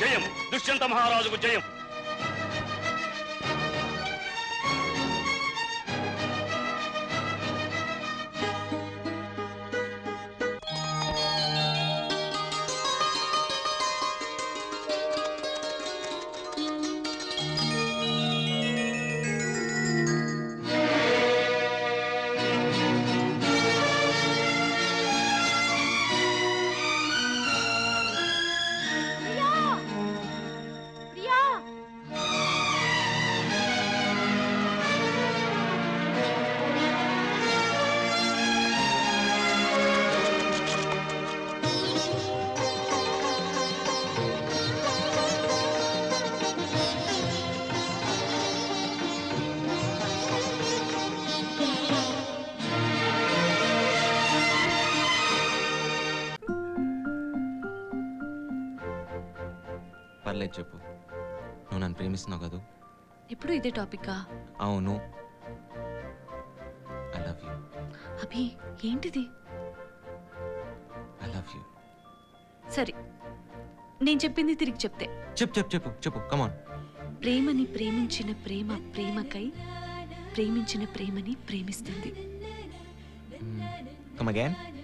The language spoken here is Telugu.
జయం, దుష్యంత మహారాజుకు జయం. పర్లేదు చెప్పు. నువ్వు నన్ను ప్రేమిస్తున్నావు కదా? ఇప్పుడు ఇదే టాపిక్కా? అవును. I love you. అభి, ఏంటిది? I love you. సరే, నేను చెప్పింది తిరిగి చెప్తే. చెప్పు చెప్పు చెప్పు చెప్పు, కమాన్. ప్రేమని ప్రేమించిన ప్రేమ ప్రేమకై ప్రేమించిన ప్రేమని ప్రేమిస్తుంది. Come again.